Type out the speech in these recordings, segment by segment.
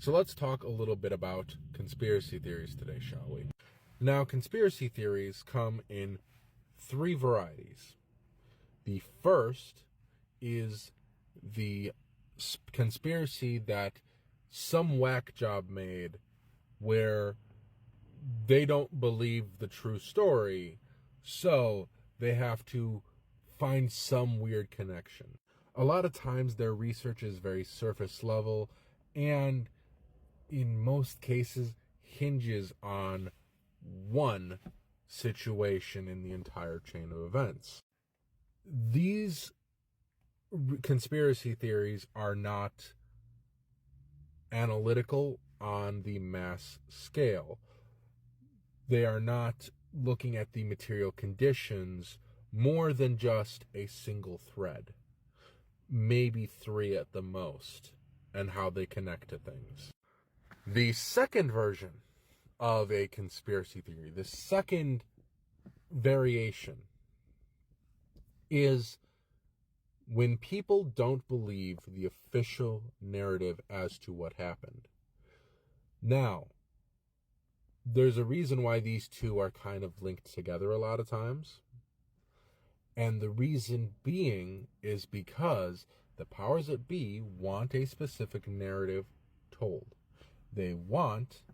So let's talk a little bit about conspiracy theories today, shall we? Now, conspiracy theories come in three varieties. The first is the conspiracy that some whack job made where they don't believe the true story, so they have to find some weird connection. A lot of times their research is very surface level and in most cases hinges on one situation in the entire chain of events. These conspiracy theories are not analytical on the mass scale. They are not looking at the material conditions more than just a single thread, maybe three at the most, and how they connect to things. The second version of a conspiracy theory, the second variation, is when people don't believe the official narrative as to what happened. Now, there's a reason why these two are kind of linked together a lot of times. And the reason being is because the powers that be want a specific narrative told. They want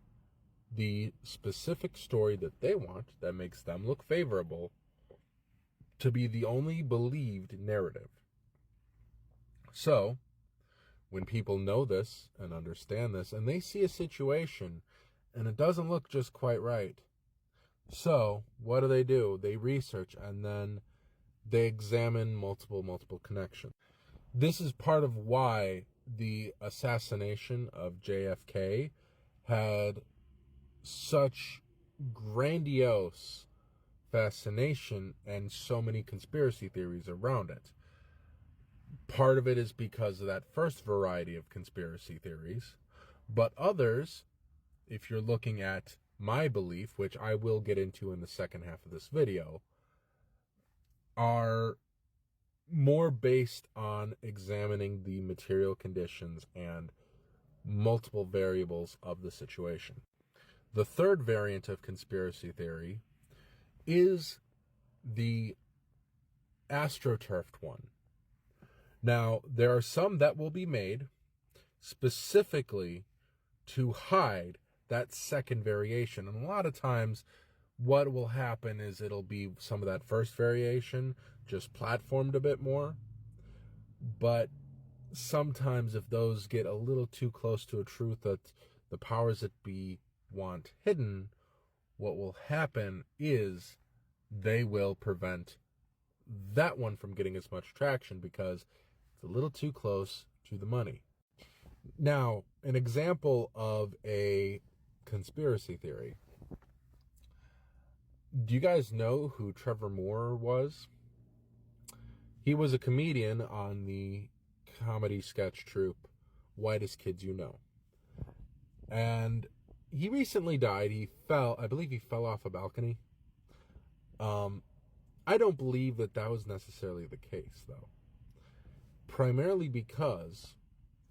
the specific story that they want, that makes them look favorable, to be the only believed narrative. So, when people know this and understand this, and they see a situation and it doesn't look just quite right, so what do? They research and then they examine multiple connections. This is part of why the assassination of JFK had such grandiose fascination and so many conspiracy theories around it. Part of it is because of that first variety of conspiracy theories, but others, if you're looking at my belief, which I will get into in the second half of this video, are more based on examining the material conditions and multiple variables of the situation. The third variant of conspiracy theory is the astroturfed one. Now, there are some that will be made specifically to hide that second variation. And a lot of times what will happen is it'll be some of that first variation just platformed a bit more. But sometimes if those get a little too close to a truth that the powers that be want hidden, what will happen is they will prevent that one from getting as much traction because it's a little too close to the money. Now, an example of a conspiracy theory. Do you guys know who Trevor Moore was? He was a comedian on the comedy sketch troupe Whitest Kids You Know. And he recently died. I believe he fell off a balcony. I don't believe that was necessarily the case, though. Primarily because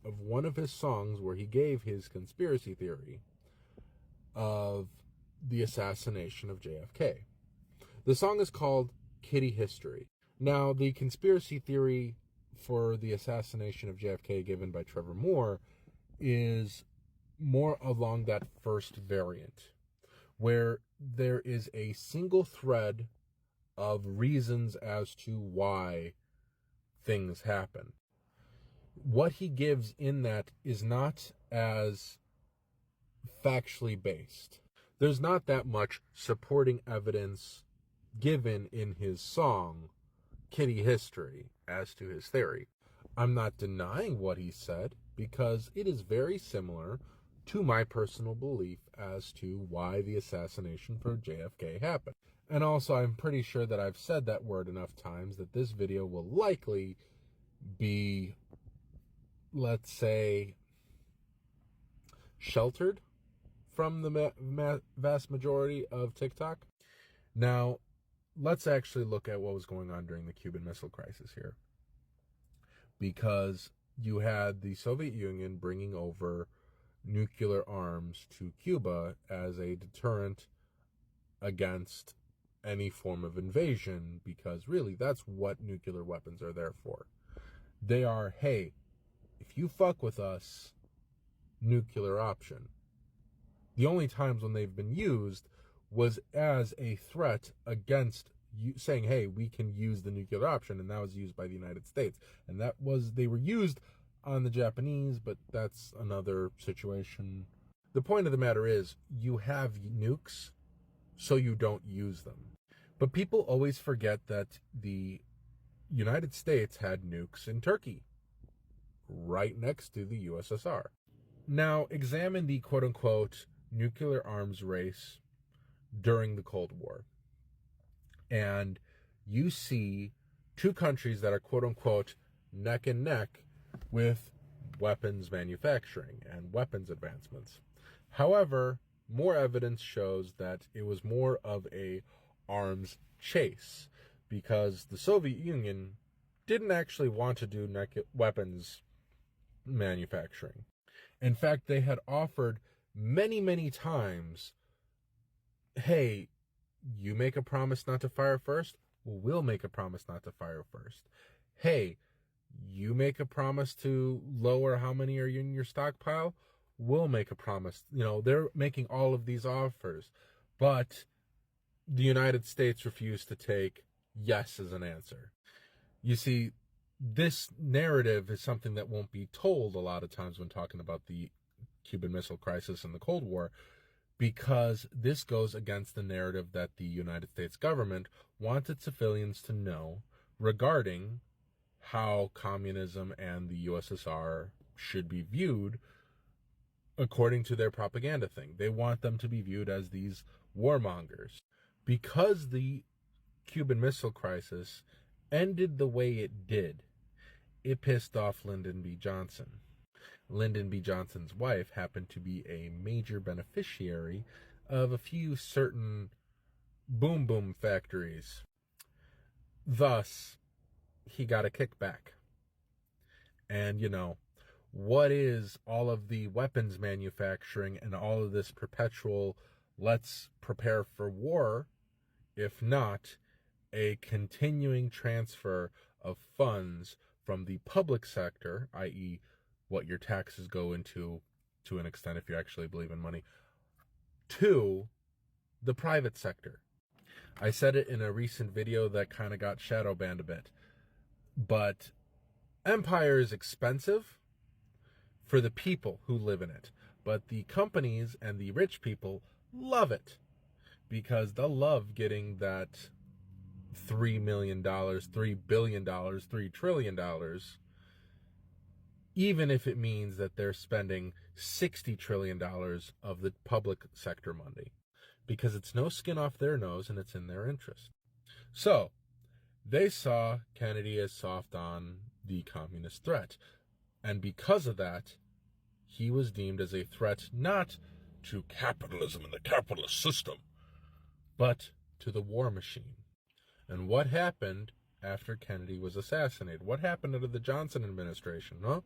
of one of his songs where he gave his conspiracy theory of the assassination of JFK. The song is called Kitty History. Now, the conspiracy theory for the assassination of JFK given by Trevor Moore is more along that first variant, where there is a single thread of reasons as to why things happen. What he gives in that is not as factually based. There's not that much supporting evidence given in his song, Kitty History, as to his theory. I'm not denying what he said because it is very similar to my personal belief as to why the assassination for JFK happened. And also, I'm pretty sure that I've said that word enough times that this video will likely be, let's say, sheltered from the vast majority of TikTok. Now, let's actually look at what was going on during the Cuban Missile Crisis here. Because you had the Soviet Union bringing over nuclear arms to Cuba as a deterrent against any form of invasion, because really that's what nuclear weapons are there for. They are, hey, if you fuck with us, nuclear option. The only times when they've been used was as a threat against you, saying, hey, we can use the nuclear option, and that was used by the United States. And they were used on the Japanese, but that's another situation. The point of the matter is, you have nukes, so you don't use them. But people always forget that the United States had nukes in Turkey, right next to the USSR. Now, examine the quote-unquote nuclear arms race during the Cold War. And you see two countries that are quote-unquote neck and neck with weapons manufacturing and weapons advancements. However, more evidence shows that it was more of a arms chase, because the Soviet Union didn't actually want to do weapons manufacturing. In fact, they had offered many, many times, hey, you make a promise not to fire first, well, we'll make a promise not to fire first. Hey, you make a promise to lower how many are in your stockpile, we'll make a promise. You know, they're making all of these offers, but the United States refused to take yes as an answer. You see, this narrative is something that won't be told a lot of times when talking about the Cuban Missile Crisis and the Cold War, because this goes against the narrative that the United States government wanted civilians to know regarding how communism and the USSR should be viewed according to their propaganda thing. They want them to be viewed as these warmongers. Because the Cuban Missile Crisis ended the way it did, it pissed off Lyndon B. Johnson. Lyndon B. Johnson's wife happened to be a major beneficiary of a few certain boom factories. Thus, he got a kickback. And, you know, what is all of the weapons manufacturing and all of this perpetual let's prepare for war, if not a continuing transfer of funds from the public sector, i.e., what your taxes go into to an extent if you actually believe in money, to the private sector. I said it in a recent video that kind of got shadow banned a bit, but empire is expensive for the people who live in it, but the companies and the rich people love it because they'll love getting that $3 million, $3 billion, $3 trillion, even if it means that they're spending $60 trillion of the public sector money, because it's no skin off their nose and it's in their interest. So they saw Kennedy as soft on the communist threat. And because of that, he was deemed as a threat not to capitalism and the capitalist system, but to the war machine. And what happened after Kennedy was assassinated? What happened under the Johnson administration, huh?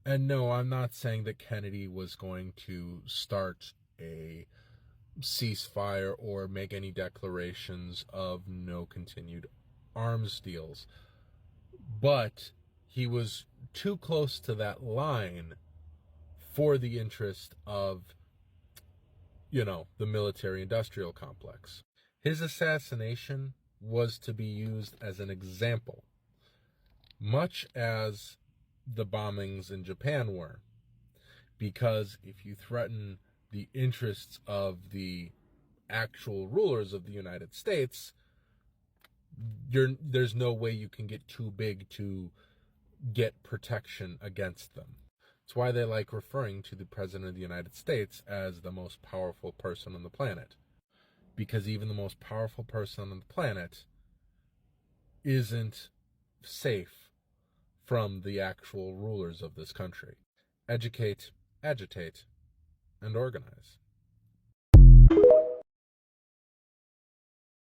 And no, I'm not saying that Kennedy was going to start a ceasefire or make any declarations of no continued arms deals. But he was too close to that line for the interest of, you know, the military-industrial complex. His assassination was to be used as an example, much as the bombings in Japan were. Because if you threaten the interests of the actual rulers of the United States, there's no way you can get too big to get protection against them. It's why they like referring to the President of the United States as the most powerful person on the planet. Because even the most powerful person on the planet isn't safe from the actual rulers of this country. Educate, agitate, and organize.